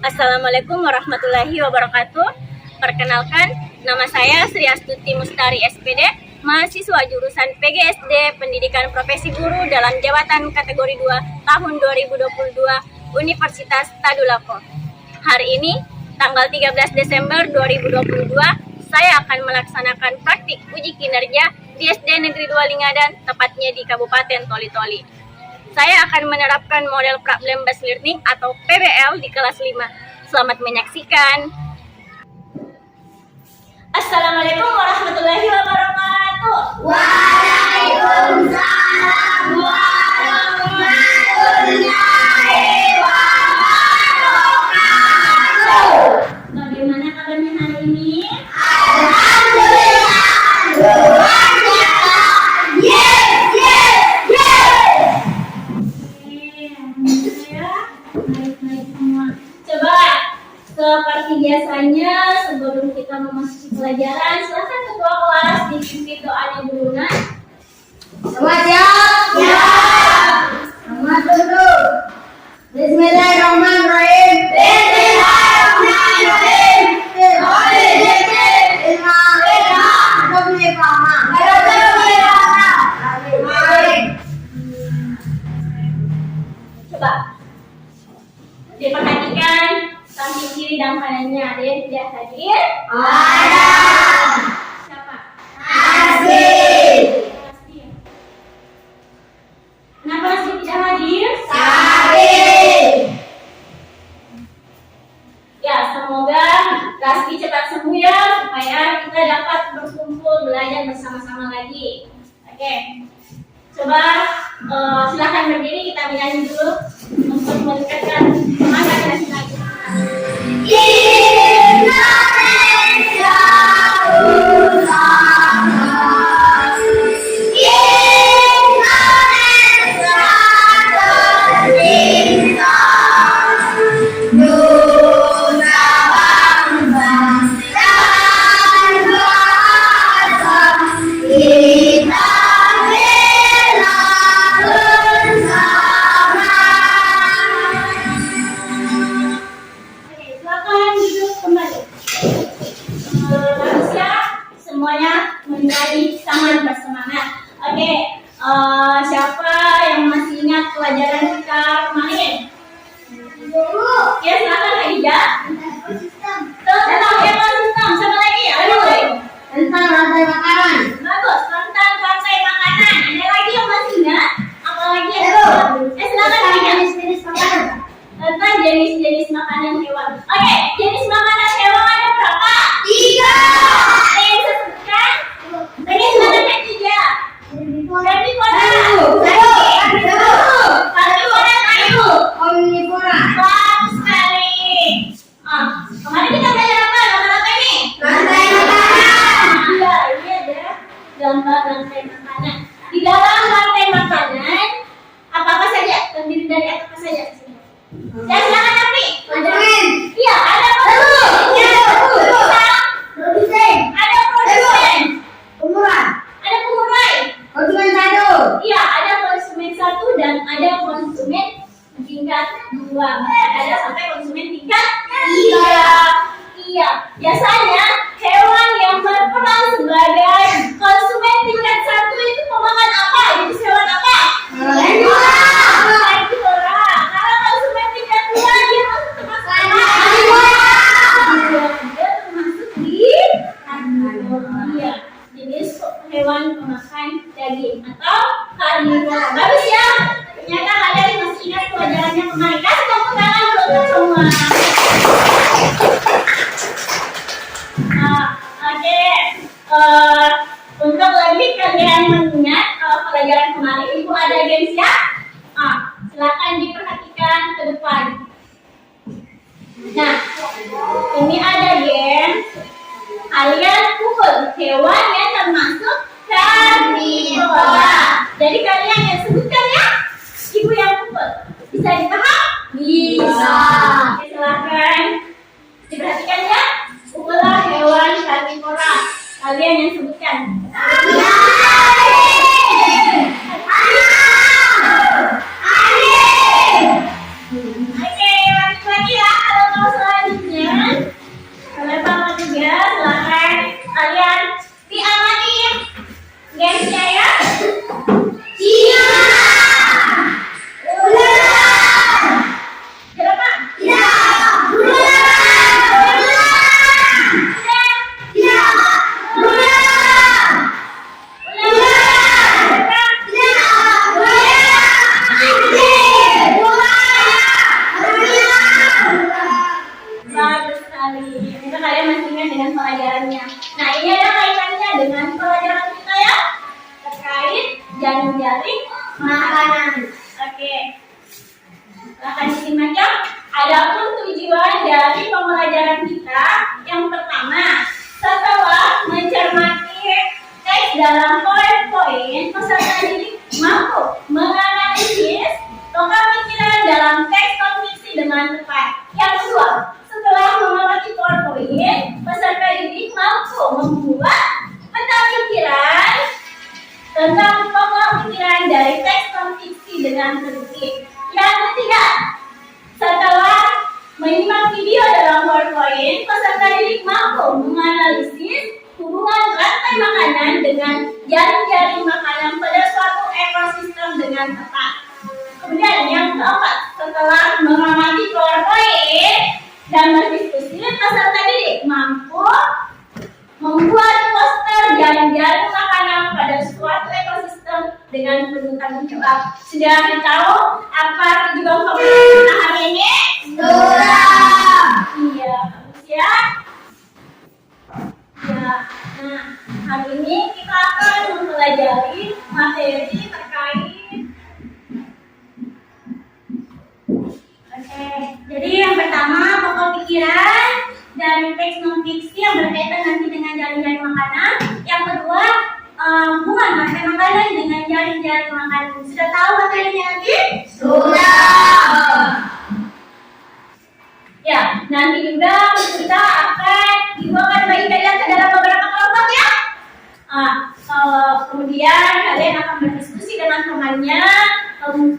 Assalamualaikum warahmatullahi wabarakatuh. Perkenalkan, nama saya Sri Astuti Mustari SPD, mahasiswa jurusan PGSD Pendidikan Profesi Guru dalam jabatan kategori 2 tahun 2022 Universitas Tadulako. Hari ini, tanggal 13 Desember 2022, saya akan melaksanakan praktik uji kinerja di SD Negeri 2 Lingadan, tepatnya di Kabupaten Toli-Toli. Saya akan menerapkan model problem based learning atau PBL di kelas 5. Selamat menyaksikan. Assalamualaikum warahmatullahi wabarakatuh. Waalaikumsalam warahmatullahi wabarakatuh. Bagaimana kabarnya hari ini? Alhamdulillah, luar biasa. Yes, yes, yes. Baik-baik semua. Coba seperti biasanya sebelum kita memasuki pelajaran, silakan ketua kelas dipimpin doanya dulu, Nak. Semua siap? Siap. Semua tunduk. Bismillahirrahmanirrahim. Bismillahirrahmanirrahim. Coba diperhatikan samping kiri dan kanannya, ada yang tidak hadir? Ada. Siapa? Asih. Kenapa Asih tidak hadir? Sakit. Ya, semoga Lasri cepat sembuh ya, supaya kita dapat berkumpul belajar bersama-sama lagi. Oke, coba silakan berdiri, kita bernyanyi dulu untuk mendekatkan semangat dan lagi. Indonesia bersama. Indonesia tercinta. Nusa bangsa dan bahasa kita bela bersama. Oke, silakan duduk kembali. Bagus ya, semuanya menjadi sangat bersemangat. Oke, siapa yang masih ingat pelajaran kita kemarin? Ya, silakan Aida. Tentang ekosistem, sama lagi? Ayo. Tentang rantai makanan. Bagus, tentang rantai makanan. Ada lagi yang masih ingat? Apalagi yang silakan Aida. Jenis-jenis makanan. Tentang jenis-jenis makanan hewan. Oke, jenis makanan hewan ada berapa? 3. Ada yang bisa sebutkan? Jenis makanan 3. Herbivora. Herbivora kayu. Omnivora. Bagus sekali. Kemarin kita belajar apa? Gambar apa ini? Rantai makanan. Iya, ini ada gambar rantai makanan. Di dalam rantai makanan, apa saja? Terdiri dari apa saja? Ya, silakan Api. Konsumen. Iya, ada konsumen. Produsen. Ada produsen. Umuran. Ada pengurai. Konsumen 1. Iya, ada konsumen 1 dan ada konsumen tingkat 2. Ada sampai konsumen tingkat 3. Iya, biasanya hewan yang berperan sebagai konsumen tingkat 1 itu pemakan apa? Jenis hewan apa? Herbivora. Kalau konsumen tingkat 2 dia masuk termasuk apa? Dia termasuk di iya, jenis hewan pemakan daging atau karnivora. Bagus ya. Ternyata kalian masih ingat pelajarannya kemarin. Kasih tepuk tangan dulu untuk semua. Oke. Untuk lebih kalian mengingat pelajaran kemarin, Ibu ada games ya. Silakan diperhatikan ke depan. Nah, ini ada game. Kalian pukul hewan yang termasuk karnivora. Jadi kalian yang sebutkan ya, Ibu yang pukul. Bisa dipaham? Bisa. Oke, silakan diperhatikan ya. Pukullah hewan karnivora. Kalian yang sebutkan. Oke, lagi ya. Kalau Kalian diamanin gamesnya ya? Iya. Ulang. Berapa? Iya. Ulang. Iya. Ulang. Bagus sekali. Semoga kalian masih ingat dengan pelajarannya. Nah, ini ada kaitannya dengan pelajaran kita ya, terkait jaring-jaring makanan. Oke. Silahkan disimak ya. Adapun tujuan dari pembelajaran kita yang pertama, setelah mencermati teks dalam PowerPoint, peserta didik mampu menganalisis lokal pikiran dalam teks non-fiksi dengan tepat. Yang kedua, setelah mengamati PowerPoint, peserta didik mampu membuat peta pikiran tentang pokok pikiran dari teks non-fiksi dengan teliti. Yang ketiga, setelah menyimak video dalam PowerPoint, peserta didik mampu menganalisis hubungan rantai makanan dengan jaring-jaring makanan pada suatu ekosistem dengan tepat. Kemudian yang keempat, setelah mengamati PowerPoint dan berdiskusi, peserta didik mampu membuat poster jaring-jaring makanan pada suatu ekosistem dengan penuh tanggung jawab. Sudah tahu apa tujuan pembelajaran kita hari ini? Sudah. Iya, bagus ya. Ya, nah hari ini kita akan mempelajari materi terkait. Oke, jadi yang pertama pokok pikiran dari teks non-fiksi yang berkaitan nanti dengan jaring-jaring makanan. Yang kedua, hubungan rantai makanan dengan jaring-jaring makanan. Sudah tahu materinya nanti? Sudah. Ya, nanti juga kita akan akan bagi kalian ke dalam beberapa kelompok ya. Kemudian kalian akan berdiskusi dengan temannya, terus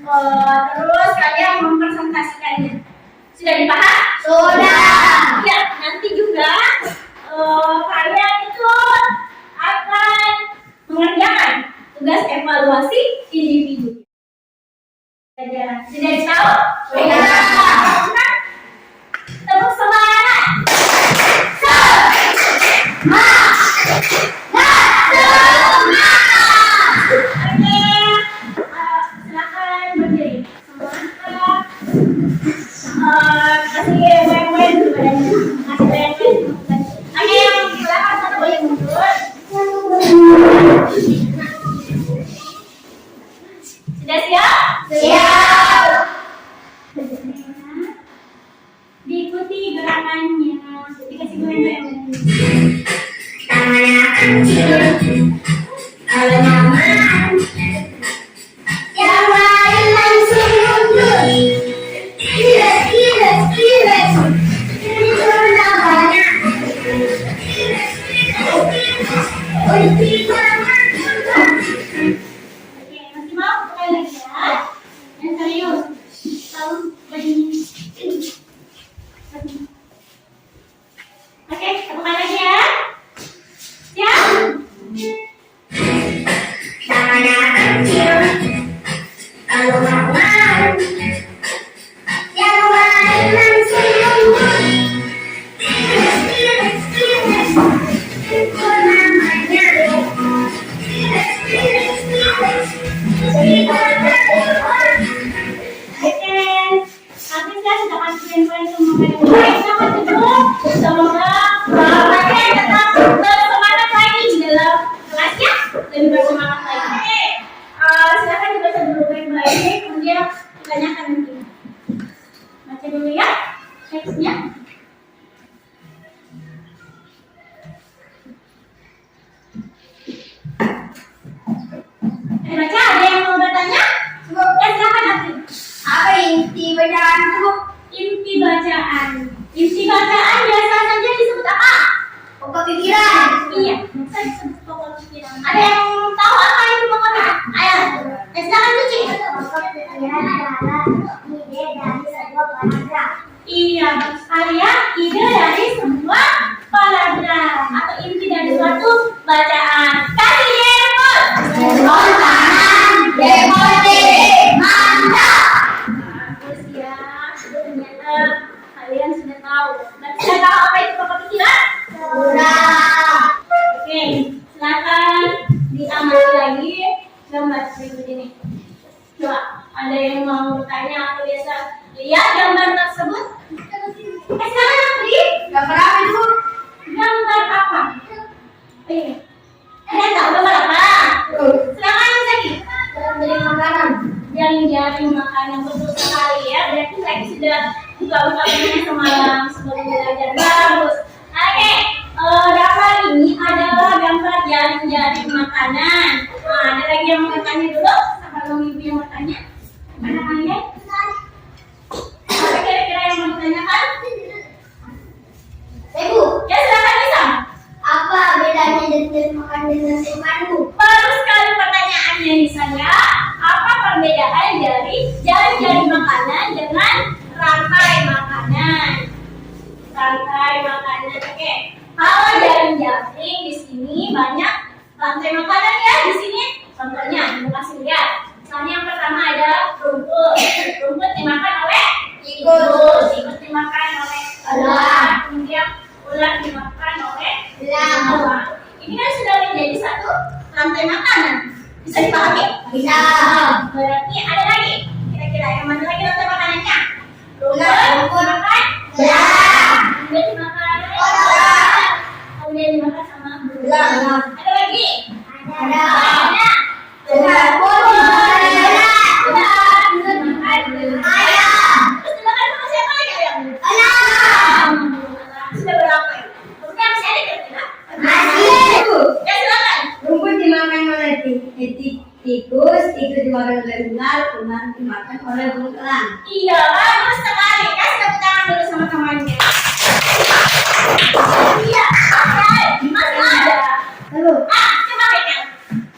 kalian mempresentasikannya. Sudah dipaham? Sudah. Ya, nanti juga kalian itu akan mengerjakan tugas evaluasi individu. Sudah tahu? Sudah. Tepuk semangat. Oke, silakan berdiri. Semangat. Kasih goyang-goyang dulu badannya. Kasih goyang-goyang dulu. Oke, silakan satu goyang mundur. Sudah siap? Siap. Diikuti gerakannya. Dikasih goyang-goyang. Tangannya kecil. Kalau nyaman. Yang lain langsung mundur. Kiles, kiles, kiles. Ini sudah banyak. Kiles, kiles, kiles. Oh, tidak. Oke, masih mau? Sekali lagi ya. Yang serius. Tahu begini. Oke, temukan lagi ya. Siap? Tangannya kecil. Kalau nyaman. Yang lain langsung mundur. Kiles, kiles, kiles. Itu namanya. Kiles, kiles, kiles. Tidak keluar. Oke. Nanti saya sudah kasih poin semua kalian. Selamat tidur. Semoga kalian tetap bersemangat lagi di dalam kelasnya. Lebih bersemangat lagi. Silakan dibaca dulu baik-baik. Kemudian ditanyakan nanti. Baca dulu ya teksnya. Baca, ada yang mau bertanya? Ya silakan nanti. Apa inti bacaan itu? Inti bacaan. Inti bacaan biasa saja disebut apa? Pokok pikiran. Iya, bisa disebut pokok pikiran. Ada yang tahu apa itu pokok pikiran? Ayo, silakan cuci. Pokok pikiran adalah ide dari sebuah paragraf. Iya, bagus sekali ya. Ide dari sebuah paragraf atau inti dari suatu Iya. Kalian tahu gambar apa? Silakan lagi. Dari makanan. Jaring-jaring makanan, betul sekali ya. Berarti saya sudah buka-buka semalam sebelum belajar. Bagus. Oke. Gambar ini adalah gambar jaring-jaring makanan. Nah, ada lagi yang mau bertanya dulu? Sama ibu yang bertanya? Mana namanya? Apa kira-kira yang mau ditanyakan? Ibu, Ya, silakan bisa. apa bedanya jaring makanan dengan nasi madu? Bagus sekali pertanyaannya nih saya. Apa perbedaan dari jaring-jaring makanan dengan rantai makanan? Rantai makanan, oke. Kalau jaring-jaring di sini banyak rantai makanan ya di sini. Contohnya, ibu kasih lihat. Misalnya yang pertama ada rumput. Rumput dimakan oleh tikus. Tikus dimakan oleh ular. Kemudian ular dimakan oleh Belang. ini kan sudah menjadi satu rantai makanan. Bisa dipahami? Bisa. Berarti ada lagi. Kira-kira yang mana lagi rantai makanannya? Rumput. Dimakan. Belang. Kemudian dimakan. Ular. Kemudian dimakan sama Belang. Ada lagi. Ada. Ada. Ular pun dimakan. Ular dimakan. Ayam. Terus dimakan sama siapa lagi ayam? Ayam. Sudah berapa ini? Kemudian masih ada kira-kira? Nasi. Ya silakan. Rumput dimakan oleh tikus, tikus dimakan oleh ular, ular dimakan oleh belang. Iya, bagus sekali. Kasih tepuk tangan dulu sama temannya. Iya, oke. Masih ada. Lalu Coba pegang.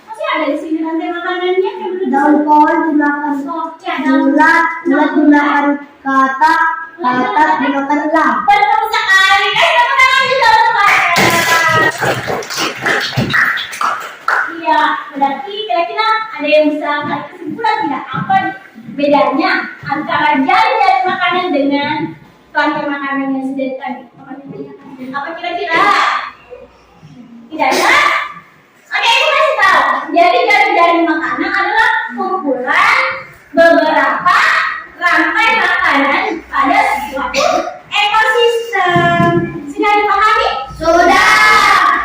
Masih ada di sini rantai makanannya yang belum daun pohon dimakan Oke, daun. ulat, ulat dimakan katak, katak dimakan elang. Betul sekali. Kasih tepuk tangan juga untuk mereka. Iya, berarti kira-kira ada yang bisa tarik kesimpulan tidak? Apa bedanya antara jaring-jaring makanan dengan rantai makanan yang sudah tadi? Apa kira-kira? Tidak ada? Oke, ini kasih tahu. Jadi jaring-jaring makanan adalah kumpulan beberapa rantai makanan pada suatu ekosistem. Sudah dipahami? Sudah.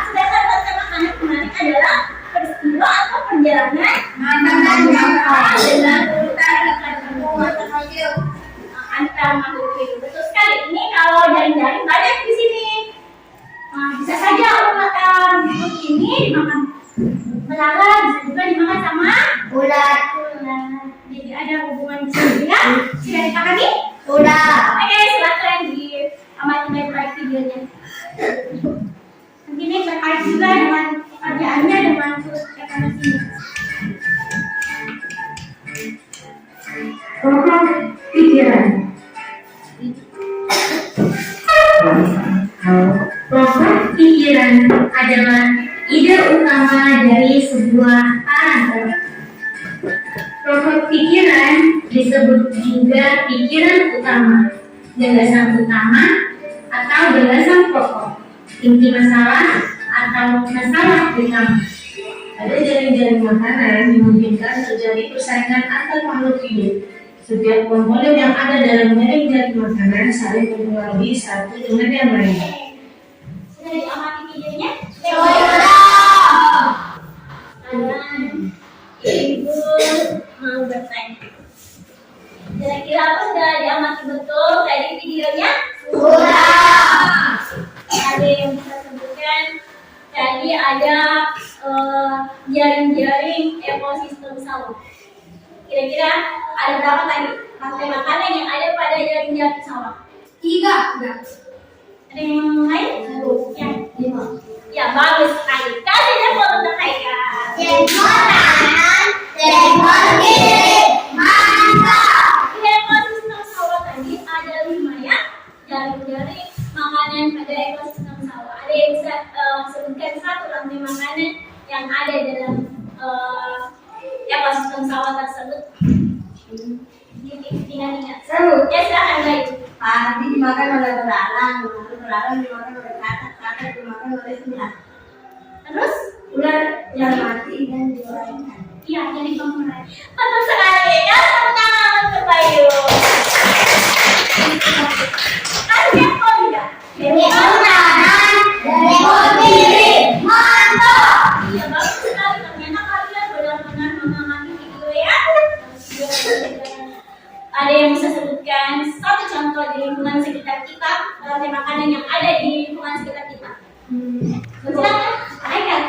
Sedangkan rantai makanan kemarin adalah peristiwa atau perjalanan Makanan makanan dengan urutan atau maju. antar makhluk hidup. Betul sekali. Ini kalau jaring-jaring banyak di sini. Nah, bisa saja orang makan rumput ini dimakan belalang, bisa juga dimakan sama Ular. ular. Jadi ada hubungan di sini ya. Sudah dipahami? Sudah. Oke, silakan diamati baik-baik videonya. Nanti ini terkait juga dengan pekerjaannya dengan ekonominya. Pokok pikiran. Pokok pikiran adalah ide utama dari sebuah paragraf. Pokok pikiran disebut juga pikiran utama, gagasan utama, atau gagasan pokok, inti masalah, atau masalah utama. Ada jaring-jaring makanan memungkinkan terjadi persaingan antar makhluk hidup. Setiap komponen yang ada dalam jaring-jaring makanan saling mempengaruhi satu dengan yang lain. Sudah diamati videonya? Sudah. Ibu mau bertanya. Kira-kira apa sudah diamati betul tadi videonya? Sudah. Ada yang bisa sebutkan? Tadi ada jaring-jaring ekosistem sawah. Kira-kira ada berapa tadi rantai makanan yang ada pada jaring-jaring sawah? 3. Ada yang lain? Ya, 5. Ya, bagus sekali. Kasih tepuk untuk mereka. Jempol kanan, jempol kiri. Mantap. Di ekosistem sawah tadi ada 5 ya. Jaring-jaring makanan pada ekosistem sawah. Ada yang bisa sebutkan satu rantai makanan yang ada dalam ekosistem sawah tersebut. Ingat-ingat. Seru. Ya, silakan baik. Padi dimakan oleh belalang, belalang dimakan oleh katak, katak dimakan oleh ular. Terus? Ular yang mati dan diorangkan. Iya, jadi pemeran. Betul sekali. Ya, tepuk tangan untuk Bayu. Ada jempol tidak? Jempol kanan, jempol kiri. Mantap. Silakan, Aikal.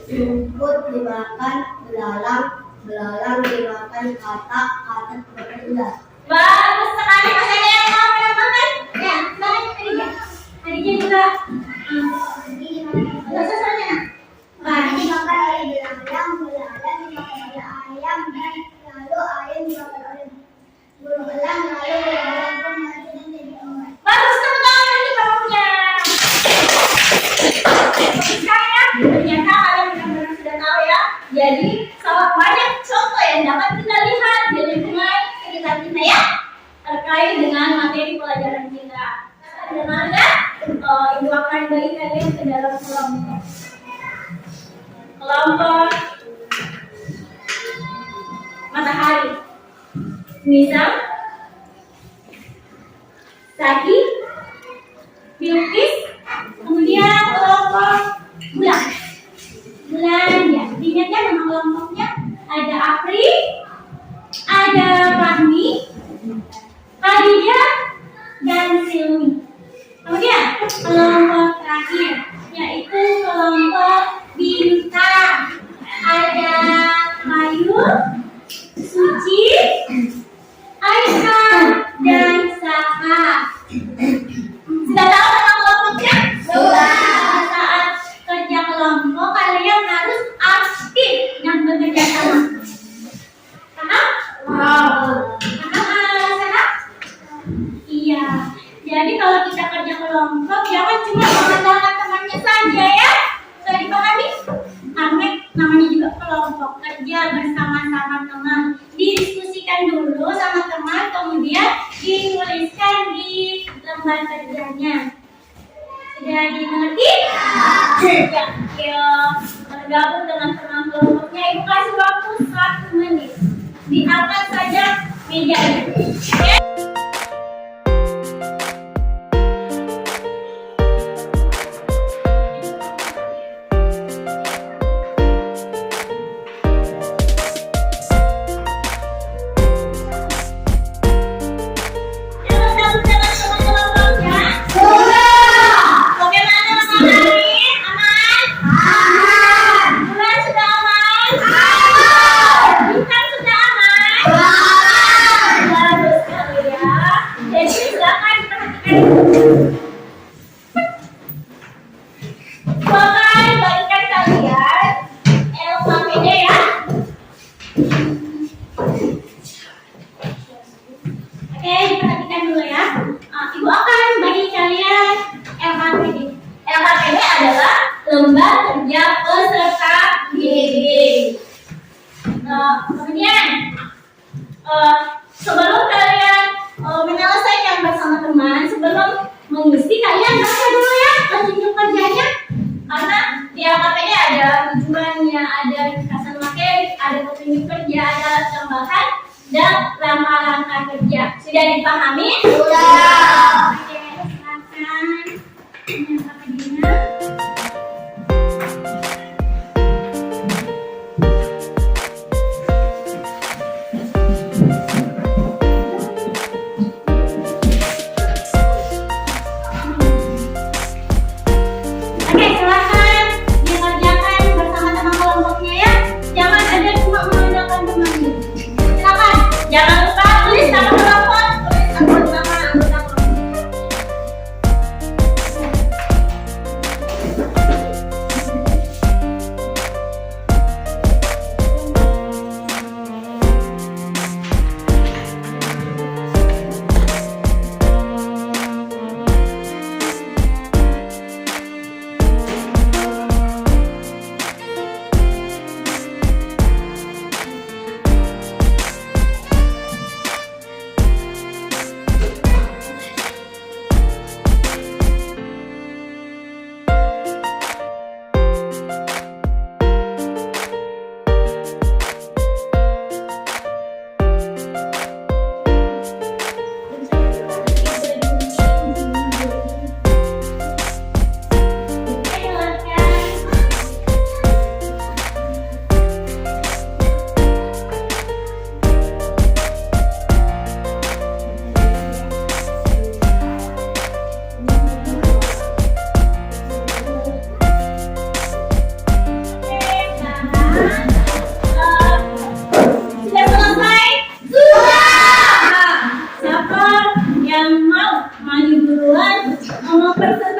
Rumput dimakan belalang, belalang dimakan katak, katak berular. Bagus sekali. Masih ada yang mau menambahkan? Ya, silakan Khadijah. Khadijah juga. Selesai saja. Ayam dimakan oleh belalang, belalang dimakan oleh ayam, dan lalu ayam dimakan oleh burung elang, lalu burung elang pun mati dan jadi emas. Bagus, tepuk tangan ini kelompoknya. Bagus sekali ya. Ternyata kalian benar-benar sudah tahu ya. Jadi, sangat banyak contoh yang dapat kita lihat di lingkungan sekitar kita ya, terkait dengan materi pelajaran kita. Dengan ibu akan bagi kalian ke dalam kelompok. Kelompok matahari, Nizam, Zaki, Bilqis, kemudian kelompok bulan. Bulan ya, diingat ya nama kelompoknya. Ada Apri, ada Fahmi, Khadijah, dan Silmi. Kemudian kelompok terakhir yaitu kelompok bintang. Ada Ayu, Suci, Aisyah, dan Saha. Sudah tahu nama kelompoknya? Sudah. Saat kerja kelompok kalian harus aktif dan bekerja sama. Paham? Paham, Saha? Iya. Jadi kalau kita kerja kelompok jangan cuma mengandalkan temannya saja ya. Sudah dipahami? Namanya juga kelompok, kerja bersama-sama teman. Didiskusikan dulu sama teman, kemudian dituliskan di lembar kerjanya. Sudah dimengerti? Ya. Yuk, bergabung dengan teman kelompoknya. Ibu kasih waktu 1 menit. Diangkat saja mejanya. Oke? Lembar kerja peserta didik. Kemudian sebelum kalian menyelesaikan bersama teman, sebelum mengisi kalian baca dulu ya petunjuk kerjanya, karena di LKPD ada tujuannya, ada ringkasan materi, ada petunjuk kerja, ada tambahan dan langkah-langkah kerja. Sudah dipahami? Sudah. Oke, silakan. Jangan lupa tulis nama kelompok, tulis nama anggota kelompok.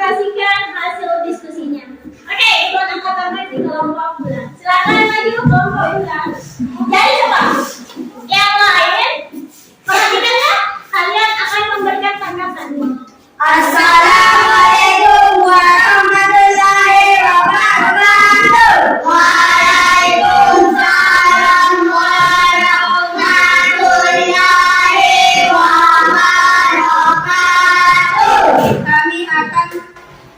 presentasikan hasil diskusinya. Oke, ikut angkatan B di kelompok bulan. Silakan maju kelompok bulan. Jadi coba yang lain perhatikanlah, kalian akan memberikan tanggapan. Assalamualaikum warahmatullahi wabarakatuh. Waalaikumsalam warahmatullahi wabarakatuh. Kami akan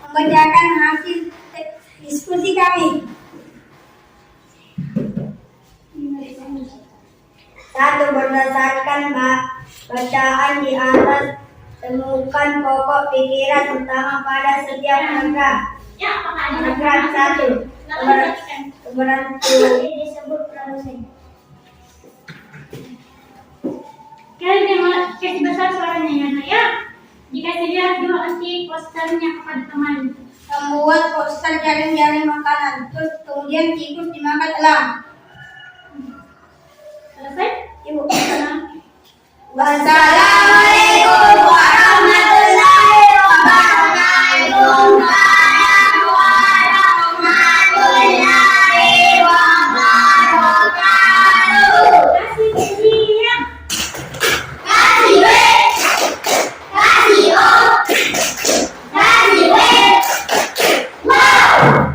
membacakan hasil diskusi kami. Satu, berdasarkan bacaan di atas, temukan pokok pikiran utama pada setiap paragraf. Ya, apakah ada Paragraf satu, keberhasilan disebut produsen. Kalian jangan kasih besar suaranya ya, Nak, ya. Jika dilihat dulu nanti posternya kepada teman. Membuat poster jaring-jaring makanan, terus kemudian tikus dimakan elang. Selesai? Ibu, wassalamualaikum warahmatullahi wabarakatuh. Warahmatullahi wabarakatuh. Kasih siap. Kasih W, kasih O, kasih W. Wow.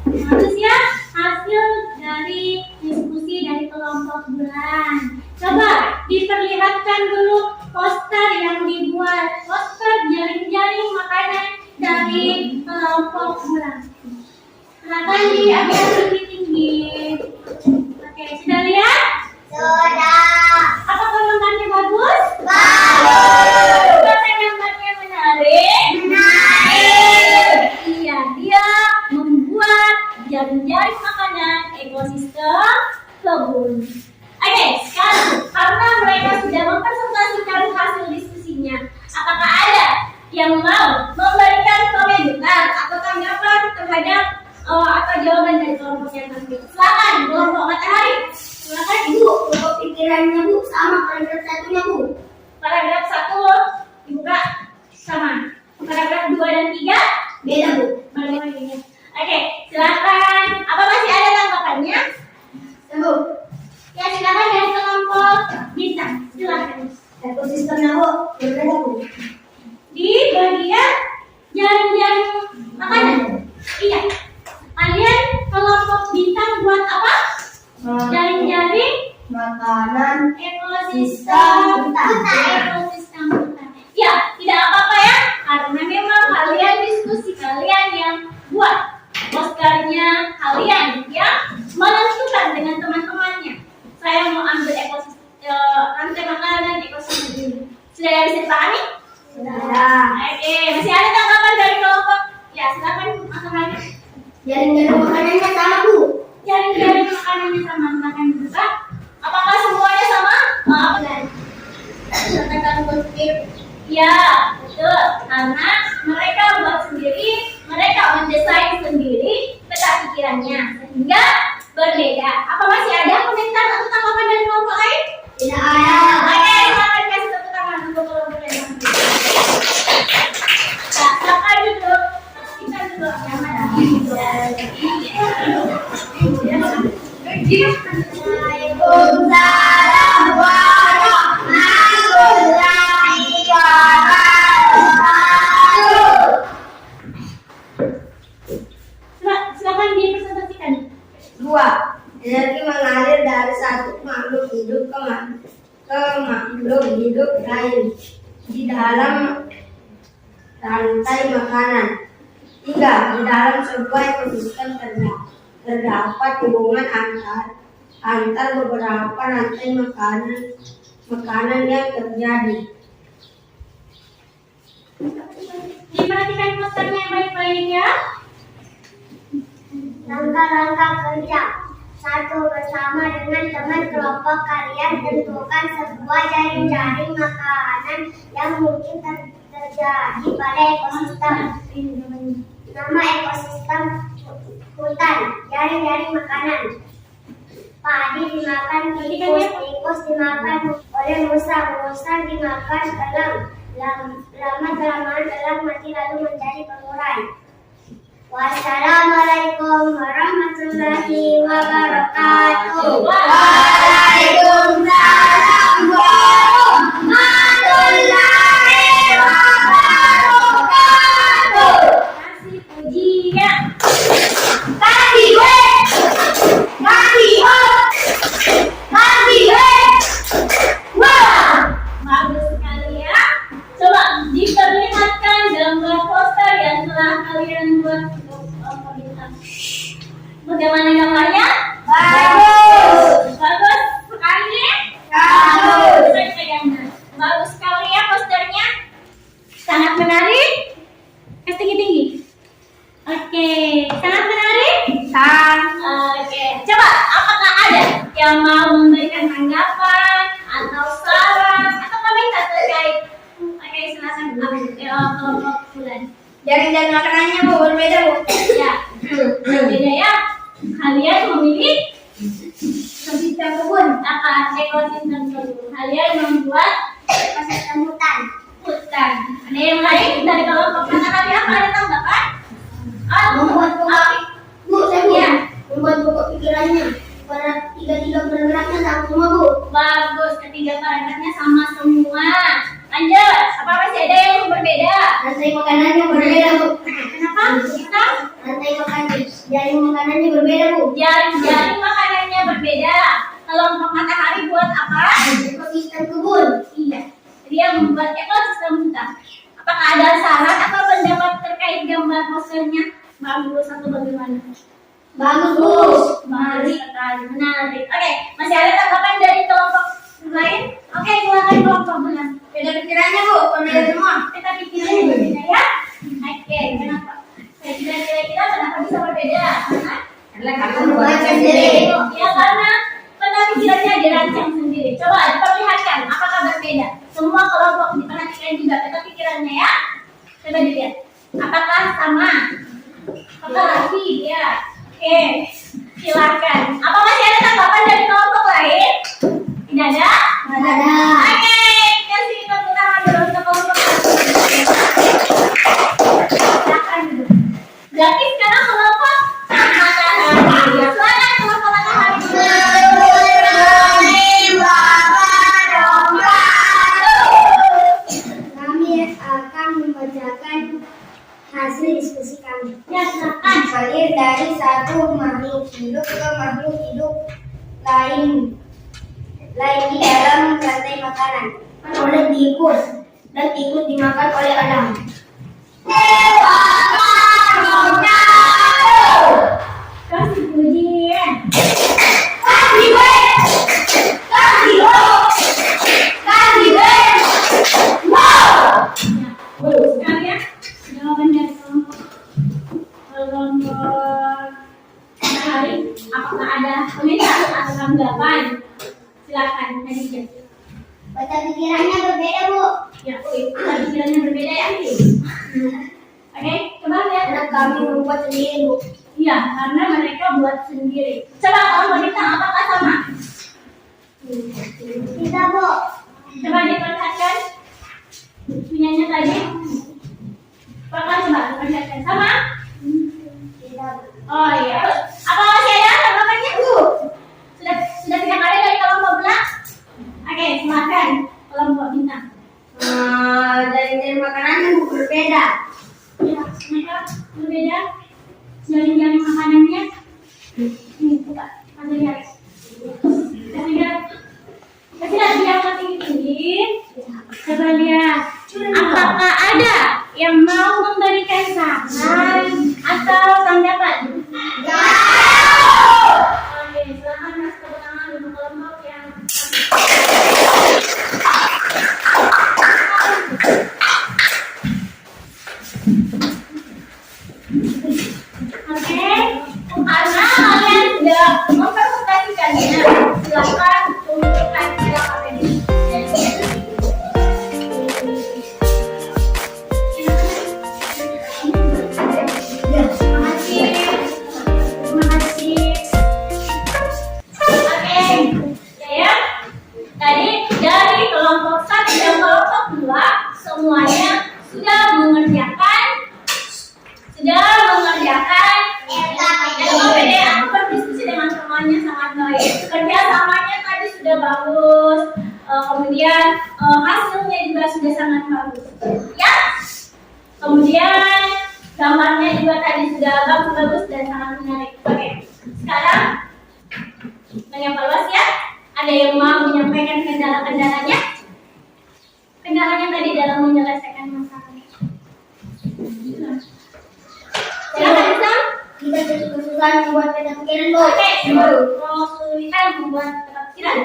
Bagus ya hasil dari diskusi dari kelompok bulan. Coba diperlihatkan dulu poster yang dibuat, poster jaring-jaring makanan dari kelompok bulan. Silakan diambil lebih tinggi. Oke, sudah lihat? Sudah. Apakah gambarnya bagus? Bagus. Apakah gambarnya menarik? Menarik. Iya, dia membuat jaring-jaring makanan ekosistem kebun. Oke, sekarang karena mereka sudah mempresentasikan hasil diskusinya, apakah ada yang mau memberikan komentar atau tanggapan terhadap atau jawaban dari kelompok yang tadi? Silakan, kelompok matahari. Silakan Ibu. Pokok pikirannya Bu sama paragraf satunya Bu. Paragraf 1 dibuka sama. Paragraf 2 dan 3 Beda Bu. berbeda. Oke, silakan. Apa masih ada tanggapannya? Bu. Ya, silakan dari kelompok bintang. Silakan. Ekosistemnya Bu. Berbeda Bu. Di bagian jaring-jaring makanan. Iya. Kalian kelompok bintang buat apa? Jaring-jaring Makanan ekosistem hutan. ekosistem hutan. Ya, tidak apa-apa ya, karena memang kalian diskusi kalian yang buat posternya kalian ya menentukan dengan teman-temannya. Saya mau ambil ekosistem rantai makanan ekosistem ini. Sudah bisa dipahami? Sudah. Oke, masih ada tanggapan dari kelompok? Ya, silakan matahari. Jaring-jaring makanannya sama Bu. Jaring-jaring makanannya sama, silakan dibuka. Apakah semuanya sama? Katakan positif. Ya, betul. Karena mereka buat sendiri, mereka mendesain sendiri peta pikirannya sehingga berbeda. Apa masih ada komentar atau tanggapan dari kelompok lain? Tidak ada. Oke, silakan kasih tepuk tangan untuk kelompok yang lain. Nah, silakan duduk. Kita duduk nyaman. Waalaikumsalam warahmatullahi wabarakatuh. Silakan dipresentasikan. 2. Energi mengalir dari satu makhluk hidup ke makhluk hidup lain di dalam rantai makanan. 3. Di dalam sebuah ekosistem terdapat hubungan antar beberapa rantai makanan yang terjadi. Diperhatikan posternya yang baik-baik ya. Langkah-langkah kerja. 1. Bersama dengan teman kelompok kalian tentukan sebuah jaring-jaring makanan yang mungkin terjadi pada ekosistem. Nama ekosistem hutan, jaring-jaring makanan. Padi dimakan tikus, tikus dimakan oleh musa, musa dimakan elang, Lama-kelamaan telah mati lalu menjadi pengurai. Wassalamualaikum warahmatullahi wabarakatuh. Waalaikumsalam warahmatullahi wabarakatuh. Kasih pujian. Kasih we, kasih ho, kasih we. Wah, Bagus sekali ya. Coba diperlihatkan gambar poster yang telah kalian buat untuk pemerintah. Bagaimana gambarnya? bagus, Bagus sekali. bagus. Bagus sekali ya posternya. Sangat menarik. Kasih tinggi-tinggi. Oke, sangat menarik. Oke, coba apakah ada yang mau memberikan tanggapan atau saran atau komentar terkait? Oke, silakan kelompok bulan. Jaring-jaring makanannya bu berbeda bu. Ya, berbeda ya. Kalian memilih ekosistem kebun, apa ekosistem kebun? Kalian membuat Ekosistem hutan. hutan. Ada yang lain dari kelompok mana ya? Ada tanggapan? Membuat pokok. Bu, saya bu. Ya. Membuat pokok pikirannya. Para tiga bergeraknya sama semua bu. Bagus, ketiga paragrafnya sama semua. Lanjut, apa masih ada yang berbeda? Rantai makanannya berbeda bu. Kenapa? Kita Rantai makanan, jaring makanannya berbeda bu. jaring makanannya berbeda. Kelompok matahari buat apa? Ekosistem kebun. Iya, dia membuat ekosistem hutan. Apakah ada saran atau pendapat terkait gambar posternya? Bagus atau bagaimana? Bagus bu. Menarik sekali, menarik. Oke, masih ada tanggapan dari kelompok lain? Oke, silakan kelompok bulan. Beda pikirannya bu, berbeda semua. Kita pikirannya berbeda ya. Oke, kenapa? Kira-kira kenapa bisa berbeda? Karena membuat sendiri. Ya karena pikirannya dirancang sendiri. Coba diperlihatkan apakah berbeda. Semua kelompok diperhatikan juga peta pikirannya ya. Coba dilihat. Apakah sama? Apakah lagi? Ya. Oke, silakan. Apa masih ada tanggapan dari kelompok lain? Tidak ada? Tidak ada. Oke, kasih tepuk tangan dulu untuk kelompok lain. Silakan. Berarti sekarang kelompok matahari. Silakan kelompok matahari. Kami akan membacakan hasil diskusi kami. Ya, silakan. Mengalir dari satu makhluk hidup ke makhluk hidup lain di dalam rantai makanan oleh tikus, dan tikus dimakan oleh Adam. Kasih pujian. Kasih we, kasih ho, kasih we. Wow. Bagus sekali ya. Jawaban dari kelompok matahari. Apakah ada komentar atau tanggapan? Silakan, Khadijah. Baca pikirannya berbeda bu. Ya, pikirannya berbeda ya. Oke, coba lihat. Karena kami membuat sendiri bu. Iya, karena mereka buat sendiri. Coba kalau wanita apakah sama? Kita bu. Coba diperlihatkan punyanya tadi. Apakah coba diperlihatkan sama? Kita bu. Oh iya. Apa masih ada tanggapannya? Sudah tidak ada dari kelompok belah? Oke, silakan kelompok bintang. Dari makanannya bu berbeda. Ya, mereka berbeda. Jaring-jaring makanannya. Ini buka, kasih lihat. Kasih lihat. Kasih lihat yang tinggi-tinggi. Coba lihat. Apakah ada yang mau memberikan saran atau tanggapan? Oke, silakan mas tepuk tangan untuk kelompok yang oke, karena kalian sudah mempresentasikannya, silakan tunjukkan silakan ini. Terima kasih. Oke, ya. Tadi dari kelompok 1 dan kelompok 2 semua sudah mengerjakan LKPD. Aku berdiskusi dengan temannya sangat baik. Kerjasamanya tadi sudah bagus. Kemudian hasilnya juga sudah sangat bagus. Ya. Kemudian gambarnya juga tadi sudah bagus dan sangat menarik. Oke. Sekarang mengevaluasi ya. Ada yang mau menyampaikan kendala-kendalanya? Kendalanya tadi dalam menyelesaikan masalah. Silakan Isam. Kita jadi kesulitan membuat peta pikiran, Bu. Oke, kesulitan membuat peta pikiran.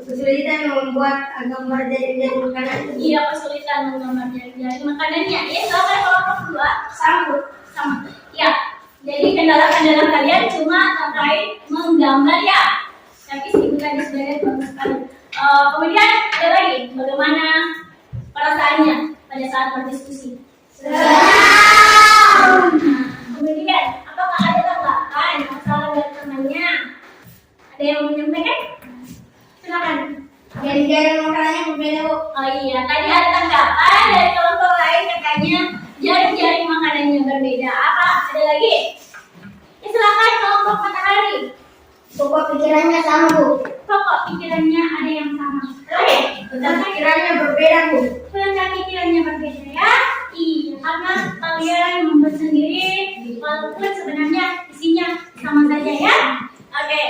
Kesulitan membuat gambar dari makanan. Iya, kesulitan menggambar dari makanannya. Ya, silakan kelompok kedua. Sama. Ya. Jadi kendala-kendala kalian cuma terkait menggambar ya. Tapi ibu tadi sudah lihat bagus sekali. Kemudian ada lagi, bagaimana perasaannya pada saat berdiskusi? Kemudian, apakah ada tanggapan masalah dari temannya? Ada yang mau menyampaikan? Silakan. Jari-jari makanannya berbeda, Bu. Oh iya, tadi ada tanggapan dari kelompok lain katanya jari-jari makanannya berbeda. Apa? Ada lagi? Ya, silakan kelompok matahari. Pokok pikirannya sama, Bu. Pokok pikirannya ada yang sama. Oke, Pikirannya berbeda, Bu. Tentang pikirannya berbeda ya. Iya, karena kalian membuat sendiri, walaupun sebenarnya isinya sama saja ya. Oke.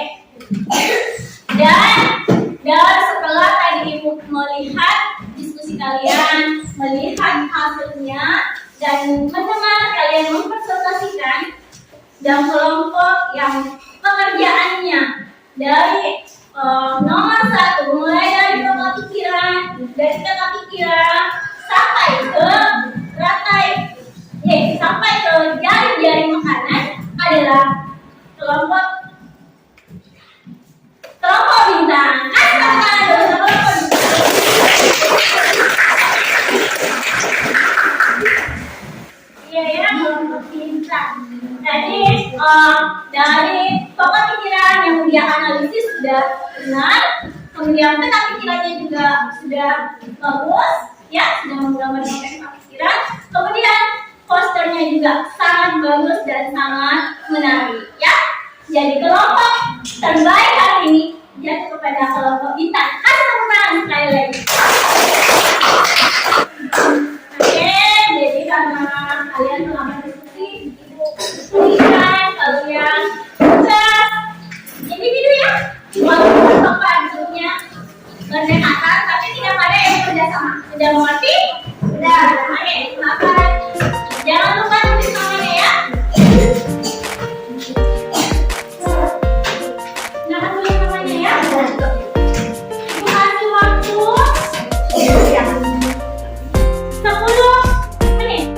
Dan setelah tadi ibu melihat diskusi kalian, melihat hasilnya, dan mendengar kalian mempresentasikan dalam kelompok yang pekerjaannya dari nomor 1 mulai dari pokok pikiran, dari kata pikiran sampai ke sampai ke jari-jari makanan adalah kelompok bintang. Iya ya, kelompok bintang. Jadi dari pokok pikiran yang dia analisis sudah benar, kemudian kata pikirannya juga sudah bagus, ya sudah menggambarkan pokok pikiran. Kemudian posternya juga sangat bagus dan sangat menarik, ya. Jadi kelompok terbaik hari ini jatuh kepada kelompok bintang. Kasih tepuk tangan sekali lagi. Oke, jadi karena kalian telah berdiskusi, ibu tuliskan kalian tugas individu ya. Walaupun pembantunya berdekatan, tapi tidak ada yang kerjasama. Sudah mengerti? Sudah. Oke, silakan. Jangan lupa tulis namanya ya. Jangan tulis namanya ya. Ibu kasih waktu 10 menit.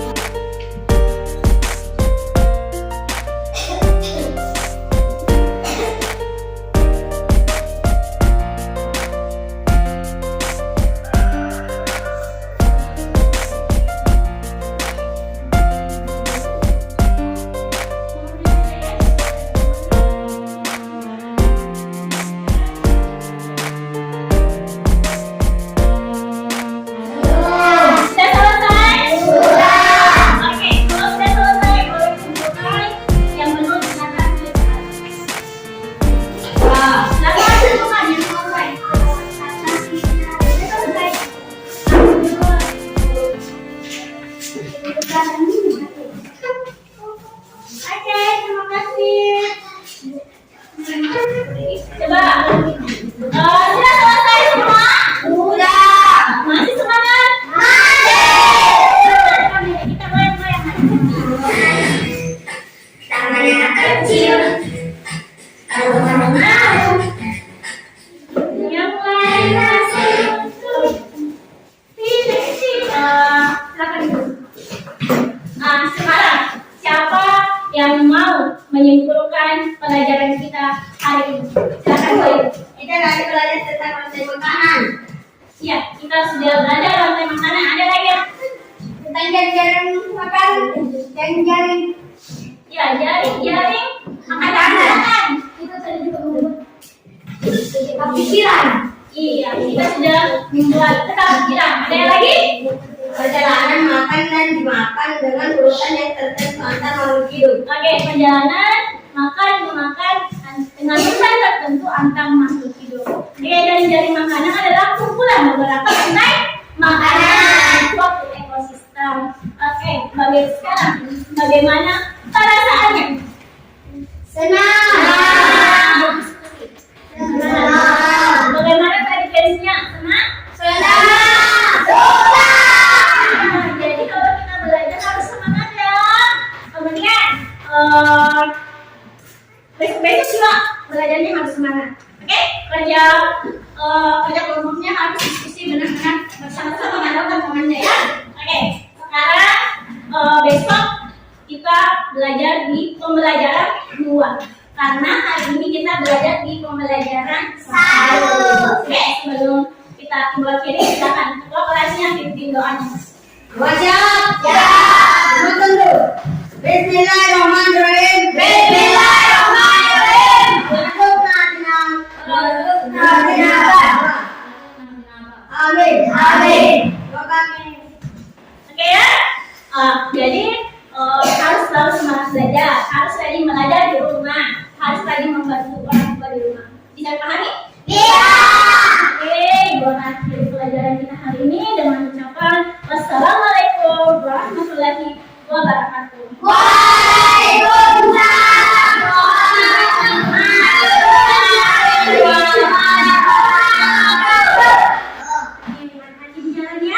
menyimpulkan pelajaran kita hari ini. Silakan Bu. Kita lagi belajar tentang rantai makanan. Iya, kita sudah belajar rantai makanan. Ada lagi ya? Tentang jaring makan, jaring. Ya, jaring makan. Itu tadi juga Pikiran. Iya, kita sudah membuat peta pikiran. Ada yang lagi? Perjalanan makan dan dimakan dengan urutan yang tertentu antar makhluk hidup. Oke, perjalanan makan memakan dengan urutan tertentu antar makhluk hidup. Oke, dari makanan adalah kumpulan beberapa bentuk makanan suatu ekosistem. Oke, sekarang bagaimana perasaannya? Senang. Bagaimana tadi tesnya? Senang? Jadi kalau kita belajar harus semangat ya. Kemudian besok juga belajarnya harus semangat. Oke, kerja kelompoknya harus diskusi benar-benar bersama-sama mengandalkan temannya ya. Oke, sekarang besok kita belajar di pembelajaran 2. Karena hari ini kita belajar di pembelajaran 1. Oke, sebelum kita buat kiri, silakan ketua kelasnya pimpin doanya. Wajib. Ya. Nonton dulu. Bismillahirrahmanirrahim. Bismillahirrahmanirrahim. Amin. Amin. Oke ya. Jadi harus selalu semangat belajar, harus rajin belajar di rumah, harus rajin membantu orang tua di rumah. Bisa dipahami? Iya. Oke, gua akhiri pelajaran kita hari ini dengan ucapan wassalamualaikum warahmatullahi wabarakatuh. Waalaikumsalam warahmatullahi wabarakatuh. Terima kasih jalannya.